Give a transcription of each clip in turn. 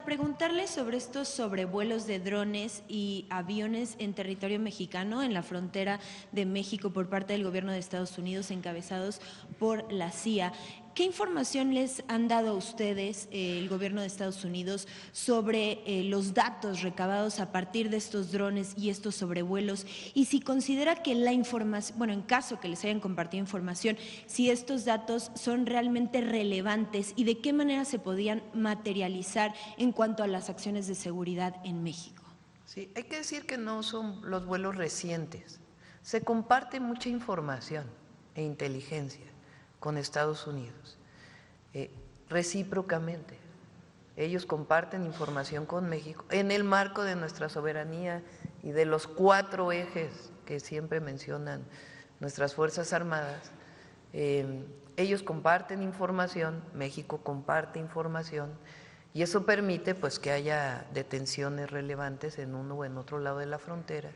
preguntarle sobre estos sobrevuelos de drones y aviones en territorio mexicano, en la frontera de México por parte del gobierno de Estados Unidos, encabezados por la CIA. ¿Qué información les han dado a ustedes, el gobierno de Estados Unidos, sobre los datos recabados a partir de estos drones y estos sobrevuelos? Y si considera que la información, bueno, en caso que les hayan compartido información, si estos datos son realmente relevantes y de qué manera se podían materializar en cuanto a las acciones de seguridad en México. Sí, hay que decir que no son los vuelos recientes. Se comparte mucha información e inteligencia con Estados Unidos, recíprocamente. Ellos comparten información con México en el marco de nuestra soberanía y de los 4 ejes que siempre mencionan nuestras Fuerzas Armadas. Ellos comparten información, México comparte información y eso permite pues que haya detenciones relevantes en uno o en otro lado de la frontera,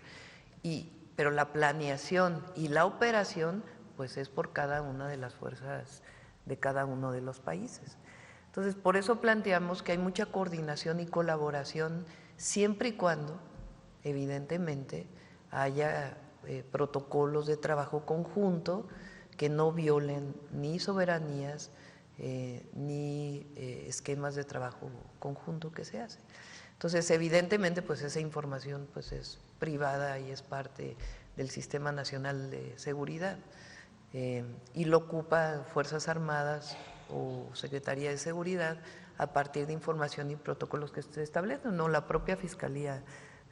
pero la planeación y la operación pues es por cada una de las fuerzas de cada uno de los países. Entonces, por eso planteamos que hay mucha coordinación y colaboración siempre y cuando, evidentemente, haya protocolos de trabajo conjunto que no violen ni soberanías ni esquemas de trabajo conjunto que se hacen. Entonces, evidentemente, pues esa información pues es privada y es parte del Sistema Nacional de Seguridad. Y lo ocupa Fuerzas Armadas o Secretaría de Seguridad a partir de información y protocolos que se establecen, no la propia Fiscalía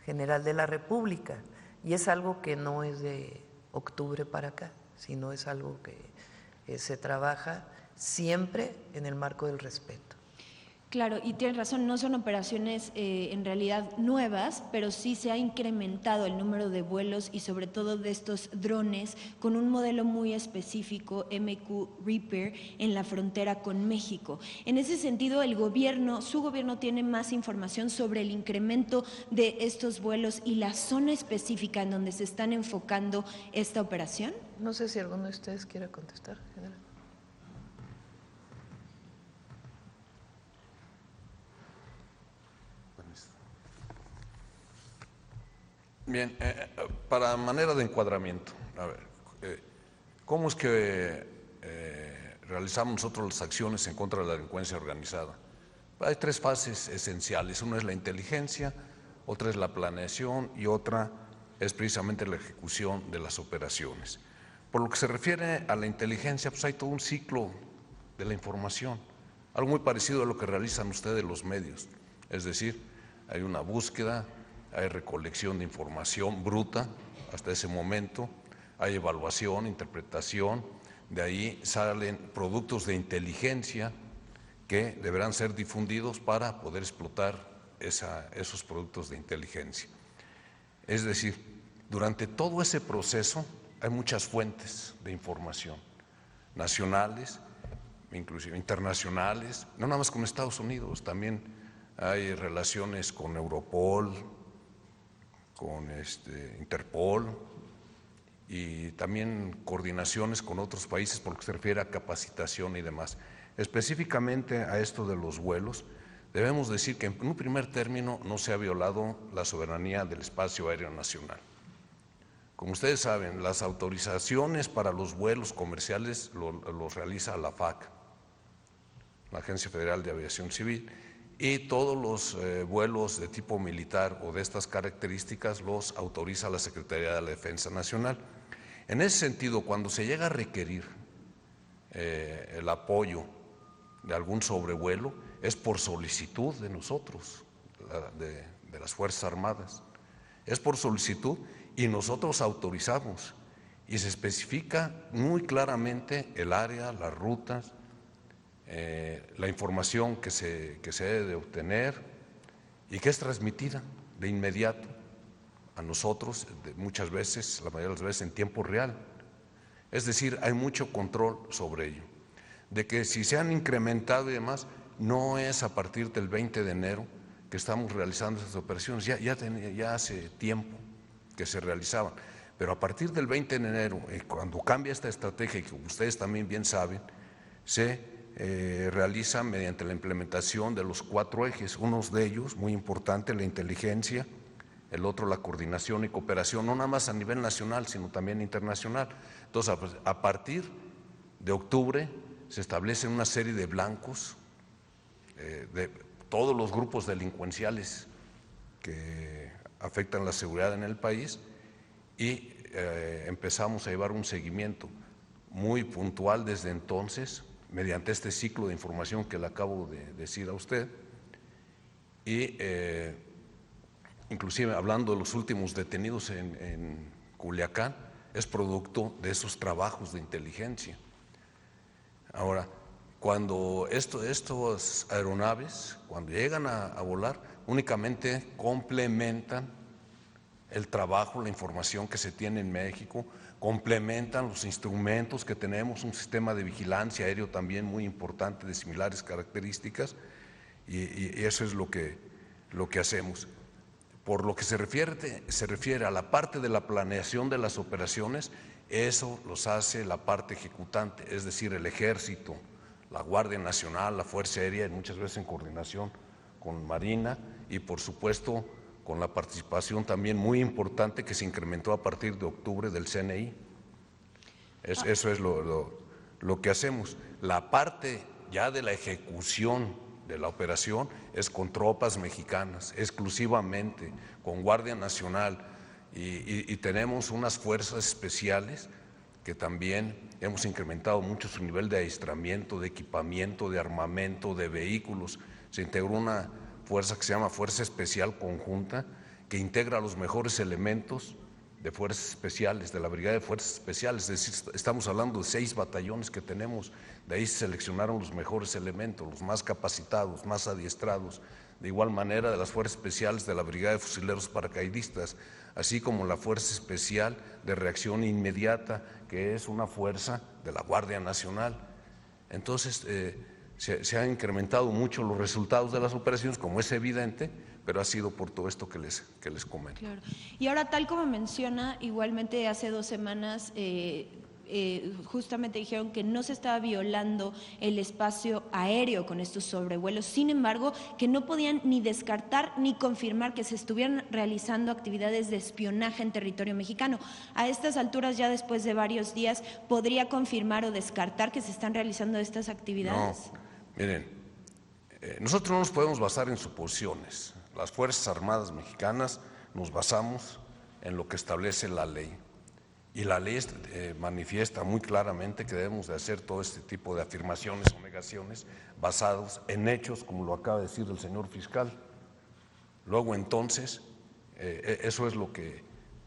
General de la República. Y es algo que no es de octubre para acá, sino es algo que se trabaja siempre en el marco del respeto. Claro, y tienes razón, no son operaciones en realidad nuevas, pero sí se ha incrementado el número de vuelos y sobre todo de estos drones con un modelo muy específico, MQ Reaper, en la frontera con México. En ese sentido, su gobierno tiene más información sobre el incremento de estos vuelos y la zona específica en donde se están enfocando esta operación. No sé si alguno de ustedes quiera contestar, general. Bien, para manera de encuadramiento, a ver, ¿cómo es que realizamos nosotros las acciones en contra de la delincuencia organizada? Hay 3 fases esenciales, una es la inteligencia, otra es la planeación y otra es precisamente la ejecución de las operaciones. Por lo que se refiere a la inteligencia, pues hay todo un ciclo de la información, algo muy parecido a lo que realizan ustedes los medios, es decir, hay una búsqueda, hay recolección de información bruta hasta ese momento, hay evaluación, interpretación, de ahí salen productos de inteligencia que deberán ser difundidos para poder explotar esos productos de inteligencia. Es decir, durante todo ese proceso hay muchas fuentes de información, nacionales, inclusive internacionales, no nada más con Estados Unidos, también hay relaciones con Europol, con Interpol y también coordinaciones con otros países por lo que se refiere a capacitación y demás. Específicamente a esto de los vuelos, debemos decir que en un primer término no se ha violado la soberanía del espacio aéreo nacional. Como ustedes saben, las autorizaciones para los vuelos comerciales los realiza la FAC, la Agencia Federal de Aviación Civil, y todos los vuelos de tipo militar o de estas características los autoriza la Secretaría de la Defensa Nacional. En ese sentido, cuando se llega a requerir el apoyo de algún sobrevuelo, es por solicitud de nosotros, de las Fuerzas Armadas. Es por solicitud y nosotros autorizamos y se especifica muy claramente el área, las rutas, la información que se debe de obtener y que es transmitida de inmediato a nosotros, muchas veces, la mayoría de las veces en tiempo real. Es decir, hay mucho control sobre ello. De que si se han incrementado y demás, no es a partir del 20 de enero que estamos realizando estas operaciones, ya hace tiempo que se realizaban, pero a partir del 20 de enero, cuando cambia esta estrategia, y que ustedes también bien saben, se realiza mediante la implementación de los 4 ejes, uno de ellos, muy importante, la inteligencia, el otro la coordinación y cooperación, no nada más a nivel nacional, sino también internacional. Entonces, a partir de octubre se establecen una serie de blancos de todos los grupos delincuenciales que afectan la seguridad en el país y empezamos a llevar un seguimiento muy puntual desde entonces, mediante este ciclo de información que le acabo de decir a usted, y inclusive hablando de los últimos detenidos en Culiacán, es producto de esos trabajos de inteligencia. Ahora, cuando estas aeronaves, cuando llegan a volar, únicamente complementan el trabajo, la información que se tiene en México, complementan los instrumentos que tenemos, un sistema de vigilancia aéreo también muy importante de similares características, y eso es lo que hacemos. Por lo que se refiere a la parte de la planeación de las operaciones, eso los hace la parte ejecutante, es decir, el Ejército, la Guardia Nacional, la Fuerza Aérea, y muchas veces en coordinación con Marina y por supuesto con la participación también muy importante que se incrementó a partir de octubre del CNI. Eso es lo que hacemos. La parte ya de la ejecución de la operación es con tropas mexicanas, exclusivamente, con Guardia Nacional, y tenemos unas fuerzas especiales que también hemos incrementado mucho su nivel de adiestramiento, de equipamiento, de armamento, de vehículos. Se integró una fuerza que se llama Fuerza Especial Conjunta, que integra los mejores elementos de fuerzas especiales, de la Brigada de Fuerzas Especiales, es decir, estamos hablando de 6 batallones que tenemos, de ahí se seleccionaron los mejores elementos, los más capacitados, más adiestrados, de igual manera de las Fuerzas Especiales de la Brigada de Fusileros Paracaidistas, así como la Fuerza Especial de Reacción Inmediata, que es una fuerza de la Guardia Nacional. Entonces, se han incrementado mucho los resultados de las operaciones, como es evidente, pero ha sido por todo esto que les comento. Claro. Y ahora, tal como menciona, igualmente hace 2 semanas justamente dijeron que no se estaba violando el espacio aéreo con estos sobrevuelos, sin embargo, que no podían ni descartar ni confirmar que se estuvieran realizando actividades de espionaje en territorio mexicano. A estas alturas, ya después de varios días, ¿podría confirmar o descartar que se están realizando estas actividades? No, miren, nosotros no nos podemos basar en suposiciones. Las Fuerzas Armadas Mexicanas nos basamos en lo que establece la ley. Y la ley manifiesta muy claramente que debemos de hacer todo este tipo de afirmaciones o negaciones basados en hechos, como lo acaba de decir el señor fiscal. Luego entonces, eso es lo que,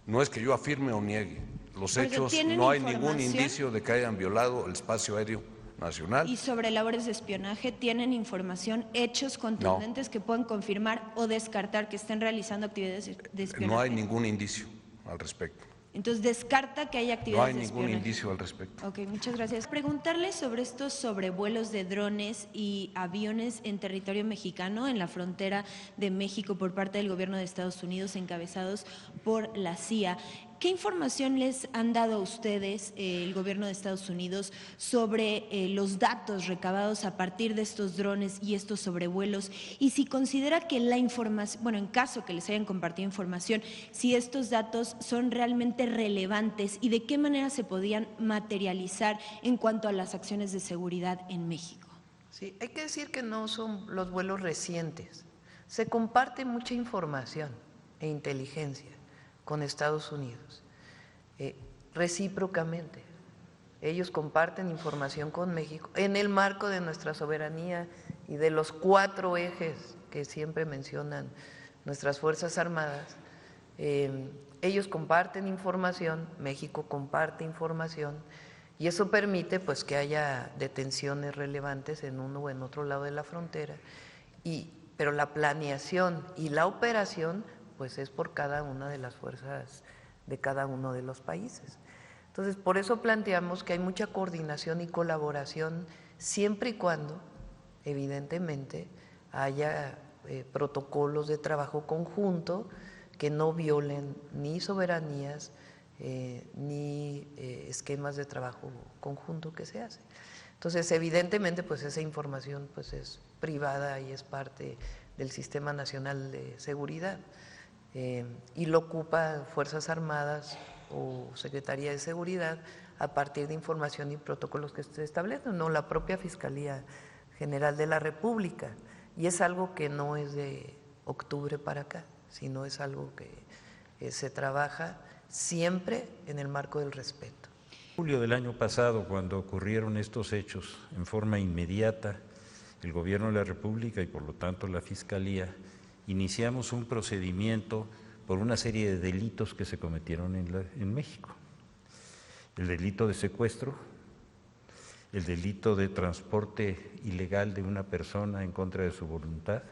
no es que yo afirme o niegue, los hechos, no hay ningún indicio de que hayan violado el espacio aéreo nacional. Y sobre labores de espionaje, ¿tienen información, hechos contundentes que puedan confirmar o descartar que estén realizando actividades de espionaje? No hay ningún indicio al respecto. Entonces, descarta que haya actividades de espionaje. No hay ningún indicio al respecto. Ok, muchas gracias. Preguntarle sobre estos sobrevuelos de drones y aviones en territorio mexicano, en la frontera de México, por parte del gobierno de Estados Unidos, encabezados por la CIA. ¿Qué información les han dado a ustedes, el gobierno de Estados Unidos, sobre los datos recabados a partir de estos drones y estos sobrevuelos? Y si considera que la información, bueno, en caso que les hayan compartido información, si estos datos son realmente relevantes y de qué manera se podían materializar en cuanto a las acciones de seguridad en México. Sí, hay que decir que no son los vuelos recientes. Se comparte mucha información e inteligencia con Estados Unidos, recíprocamente. Ellos comparten información con México en el marco de nuestra soberanía y de los 4 ejes que siempre mencionan nuestras Fuerzas Armadas. Ellos comparten información, México comparte información, y eso permite pues que haya detenciones relevantes en uno o en otro lado de la frontera, pero la planeación y la operación pues es por cada una de las fuerzas de cada uno de los países. Entonces, por eso planteamos que hay mucha coordinación y colaboración siempre y cuando, evidentemente, haya protocolos de trabajo conjunto que no violen ni soberanías ni esquemas de trabajo conjunto que se hacen. Entonces, evidentemente, pues esa información pues es privada y es parte del Sistema Nacional de Seguridad, y lo ocupa Fuerzas Armadas o Secretaría de Seguridad a partir de información y protocolos que se establecen, no la propia Fiscalía General de la República. Y es algo que no es de octubre para acá, sino es algo que se trabaja siempre en el marco del respeto. En julio del año pasado, cuando ocurrieron estos hechos, en forma inmediata, el Gobierno de la República y por lo tanto la Fiscalía, iniciamos un procedimiento por una serie de delitos que se cometieron en México. El delito de secuestro, el delito de transporte ilegal de una persona en contra de su voluntad.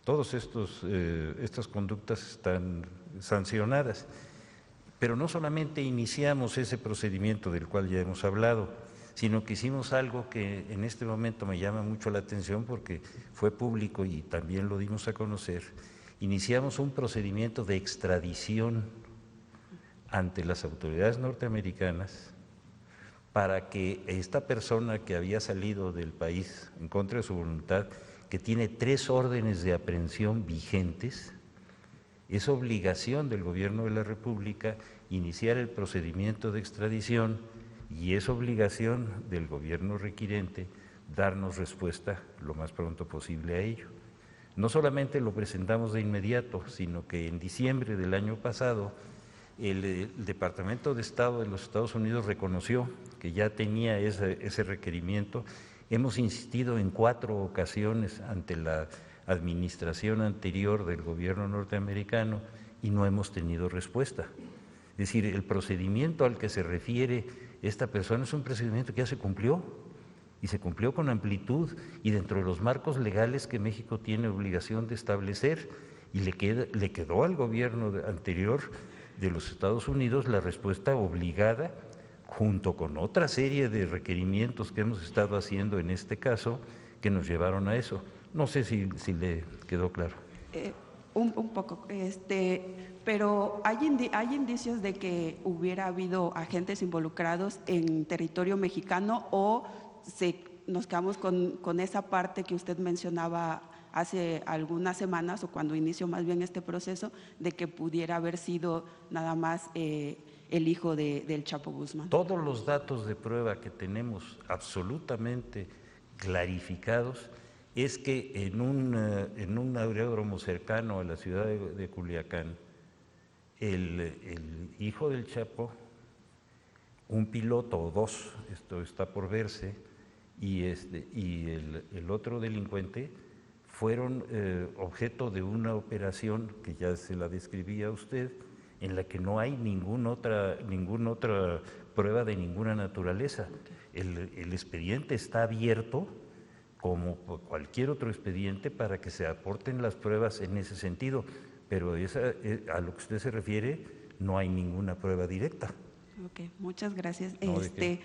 Todas estas conductas están sancionadas. Pero no solamente iniciamos ese procedimiento del cual ya hemos hablado, sino que hicimos algo que en este momento me llama mucho la atención porque fue público y también lo dimos a conocer. Iniciamos un procedimiento de extradición ante las autoridades norteamericanas para que esta persona que había salido del país en contra de su voluntad, que tiene 3 órdenes de aprehensión vigentes, es obligación del Gobierno de la República iniciar el procedimiento de extradición y es obligación del gobierno requirente darnos respuesta lo más pronto posible a ello. No solamente lo presentamos de inmediato, sino que en diciembre del año pasado el Departamento de Estado de los Estados Unidos reconoció que ya tenía ese requerimiento. Hemos insistido en 4 ocasiones ante la administración anterior del gobierno norteamericano y no hemos tenido respuesta. Es decir, el procedimiento al que se refiere esta persona es un procedimiento que ya se cumplió y se cumplió con amplitud y dentro de los marcos legales que México tiene obligación de establecer, y le quedó al gobierno anterior de los Estados Unidos la respuesta obligada junto con otra serie de requerimientos que hemos estado haciendo en este caso que nos llevaron a eso. No sé si le quedó claro. Un poco, pero hay indicios de que hubiera habido agentes involucrados en territorio mexicano o nos quedamos con esa parte que usted mencionaba hace algunas semanas o cuando inició más bien este proceso de que pudiera haber sido nada más el hijo del Chapo Guzmán. Todos los datos de prueba que tenemos absolutamente clarificados es que en un aeródromo cercano a la ciudad de Culiacán, el hijo del Chapo, un piloto o 2, esto está por verse, y el otro delincuente fueron objeto de una operación que ya se la describía a usted, en la que no hay ninguna otra prueba de ninguna naturaleza. El expediente está abierto como cualquier otro expediente para que se aporten las pruebas en ese sentido, pero a lo que usted se refiere no hay ninguna prueba directa. Ok, muchas gracias. No, de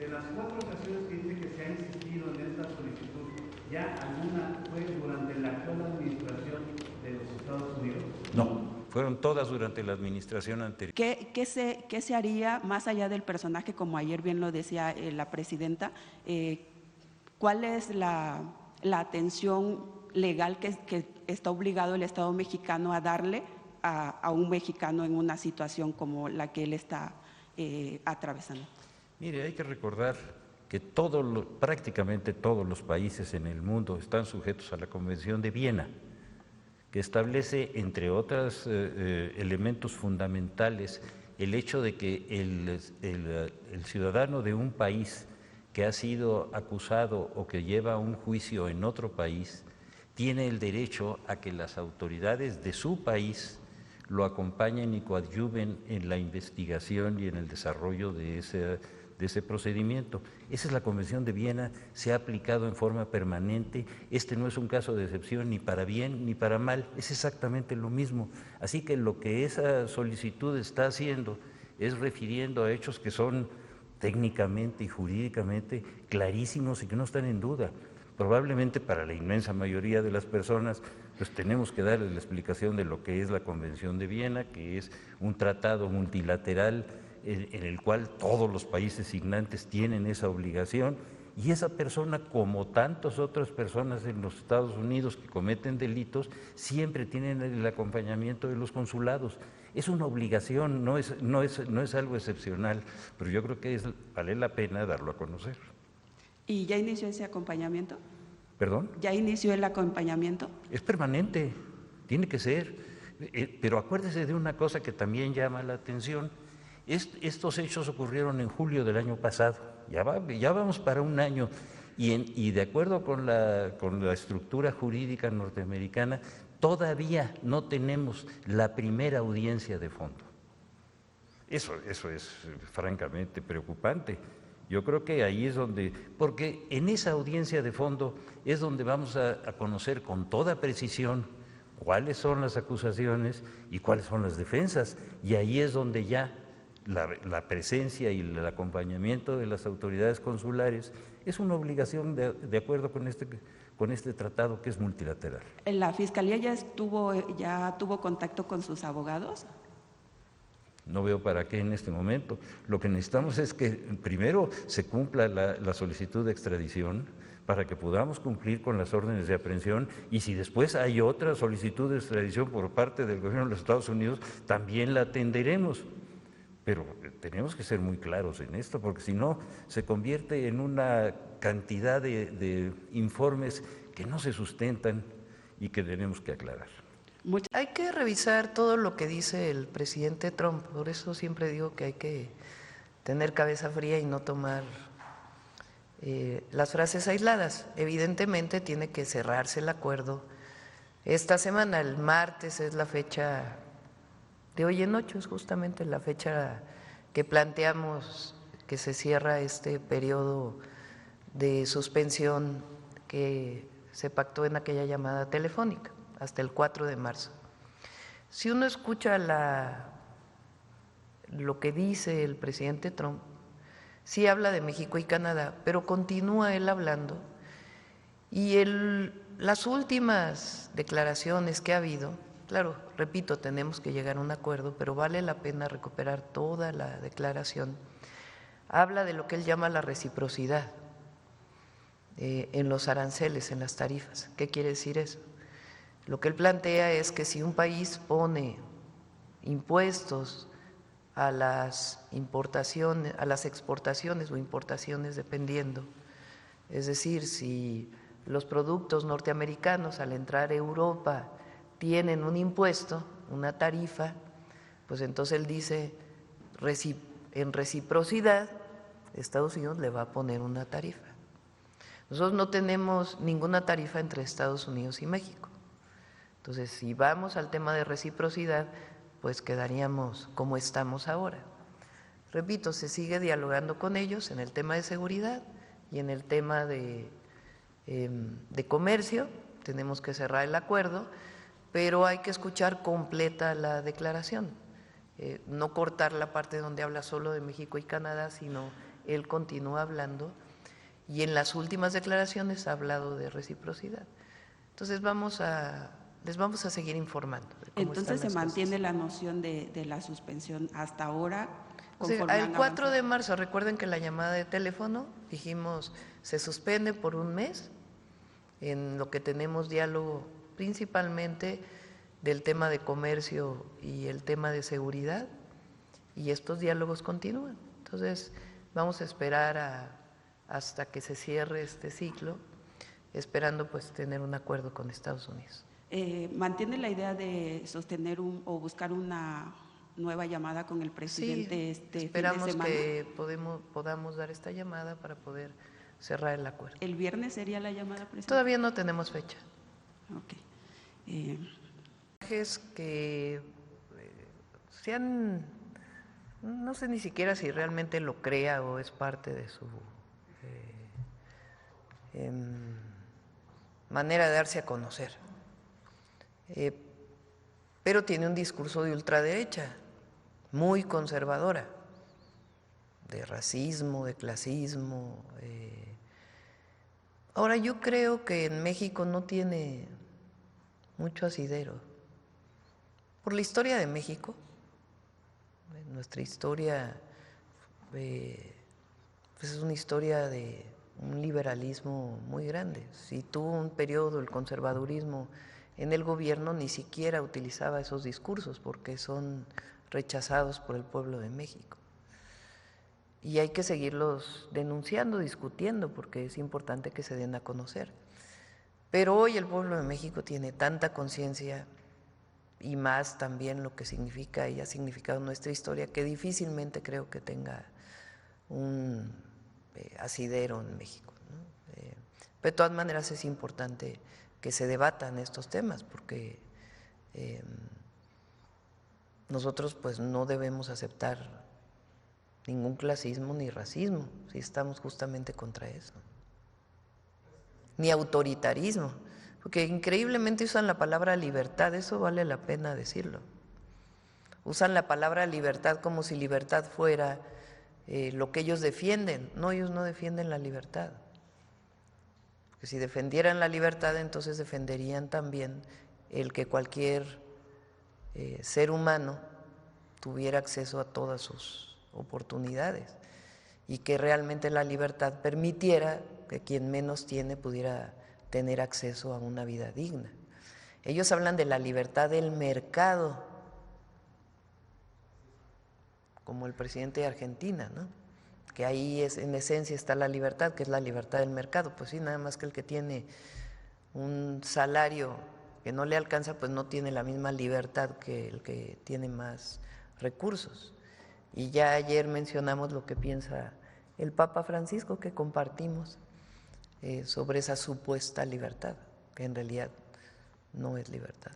las 4 ocasiones que dice que se ha insistido en esta solicitud, ¿ya alguna fue durante la actual administración de los Estados Unidos? No, fueron todas durante la administración anterior. ¿Qué se haría más allá del personaje, como ayer bien lo decía la presidenta? ¿Cuál es la atención legal que está obligado el Estado mexicano a darle a un mexicano en una situación como la que él está atravesando? Mire, hay que recordar que prácticamente todos los países en el mundo están sujetos a la Convención de Viena, que establece, entre otros elementos fundamentales, el hecho de que el ciudadano de un país que ha sido acusado o que lleva un juicio en otro país tiene el derecho a que las autoridades de su país lo acompañen y coadyuven en la investigación y en el desarrollo de ese procedimiento. Esa es la Convención de Viena, se ha aplicado en forma permanente. Este no es un caso de excepción ni para bien ni para mal, es exactamente lo mismo. Así que lo que esa solicitud está haciendo es refiriendo a hechos que son técnicamente y jurídicamente clarísimos y que no están en duda. Probablemente para la inmensa mayoría de las personas pues tenemos que darles la explicación de lo que es la Convención de Viena, que es un tratado multilateral en el cual todos los países signantes tienen esa obligación, y esa persona, como tantas otras personas en los Estados Unidos que cometen delitos, siempre tienen el acompañamiento de los consulados. Es una obligación, no es algo excepcional, pero yo creo que vale la pena darlo a conocer. ¿Y ya inició ese acompañamiento? ¿Perdón? ¿Ya inició el acompañamiento? Es permanente, tiene que ser. Pero acuérdese de una cosa que también llama la atención. Estos hechos ocurrieron en julio del año pasado, ya vamos para un año, y de acuerdo con la estructura jurídica norteamericana, todavía no tenemos la primera audiencia de fondo. Eso es francamente preocupante. Yo creo que ahí es donde, porque en esa audiencia de fondo es donde vamos a conocer con toda precisión cuáles son las acusaciones y cuáles son las defensas, y ahí es donde ya la presencia y el acompañamiento de las autoridades consulares es una obligación de acuerdo con este tratado que es multilateral. ¿La Fiscalía ya tuvo contacto con sus abogados? No veo para qué en este momento. Lo que necesitamos es que primero se cumpla la solicitud de extradición para que podamos cumplir con las órdenes de aprehensión, y si después hay otra solicitud de extradición por parte del gobierno de los Estados Unidos, también la atenderemos. Pero tenemos que ser muy claros en esto, porque si no se convierte en una cantidad de informes que no se sustentan y que tenemos que aclarar. Hay que revisar todo lo que dice el presidente Trump, por eso siempre digo que hay que tener cabeza fría y no tomar las frases aisladas. Evidentemente tiene que cerrarse el acuerdo esta semana, el martes es la fecha de hoy en 8, es justamente la fecha que planteamos que se cierra este periodo de suspensión que se pactó en aquella llamada telefónica, hasta el 4 de marzo. Si uno escucha lo que dice el presidente Trump, sí habla de México y Canadá, pero continúa él hablando, y las últimas declaraciones que ha habido, claro, repito, tenemos que llegar a un acuerdo, pero vale la pena recuperar toda la declaración. Habla de lo que él llama la reciprocidad en los aranceles, en las tarifas. ¿Qué quiere decir eso? Lo que él plantea es que si un país pone impuestos a las importaciones, a las exportaciones o importaciones, dependiendo, es decir, si los productos norteamericanos al entrar a Europa tienen un impuesto, una tarifa, pues entonces él dice, en reciprocidad, Estados Unidos le va a poner una tarifa. Nosotros no tenemos ninguna tarifa entre Estados Unidos y México. Entonces, si vamos al tema de reciprocidad, pues quedaríamos como estamos ahora. Repito, se sigue dialogando con ellos en el tema de seguridad y en el tema de comercio. Tenemos que cerrar el acuerdo, pero hay que escuchar completa la declaración, no cortar la parte donde habla solo de México y Canadá, sino él continúa hablando, y en las últimas declaraciones ha hablado de reciprocidad. Entonces les vamos a seguir informando. Entonces se mantiene la noción de la suspensión hasta ahora. O sea, el 4 de marzo, recuerden que la llamada de teléfono, dijimos, se suspende por un mes, en lo que tenemos diálogo principalmente del tema de comercio y el tema de seguridad, y estos diálogos continúan. Entonces, vamos a esperar hasta que se cierre este ciclo, esperando pues tener un acuerdo con Estados Unidos. ¿Mantiene la idea de sostener o buscar una nueva llamada con el presidente sí, esperamos que podamos dar esta llamada para poder cerrar el acuerdo. ¿El viernes sería la llamada, presidente? Todavía no tenemos fecha. Ok. Es que no sé ni siquiera si realmente lo crea o es parte de su manera de darse a conocer, pero tiene un discurso de ultraderecha, muy conservadora, de racismo, de clasismo. Ahora, yo creo que en México no tiene mucho asidero. Por la historia de México, nuestra historia pues es una historia de un liberalismo muy grande. Si tuvo un periodo el conservadurismo en el gobierno, ni siquiera utilizaba esos discursos porque son rechazados por el pueblo de México. Y hay que seguirlos denunciando, discutiendo, porque es importante que se den a conocer. Pero hoy el pueblo de México tiene tanta conciencia y más también lo que significa y ha significado nuestra historia, que difícilmente creo que tenga un asidero en México, ¿no? Pero de todas maneras es importante que se debatan estos temas, porque nosotros pues no debemos aceptar ningún clasismo ni racismo, si estamos justamente contra eso, ni autoritarismo, porque increíblemente usan la palabra libertad, eso vale la pena decirlo. Usan la palabra libertad como si libertad fuera lo que ellos defienden. No, ellos no defienden la libertad. Porque si defendieran la libertad, entonces defenderían también el que cualquier ser humano tuviera acceso a todas sus oportunidades y que realmente la libertad permitiera que quien menos tiene pudiera tener acceso a una vida digna. Ellos hablan de la libertad del mercado, como el presidente de Argentina, ¿no? Que ahí en esencia está la libertad, que es la libertad del mercado. Pues sí, nada más que el que tiene un salario que no le alcanza, pues no tiene la misma libertad que el que tiene más recursos. Y ya ayer mencionamos lo que piensa el Papa Francisco, que compartimos sobre esa supuesta libertad, que en realidad no es libertad.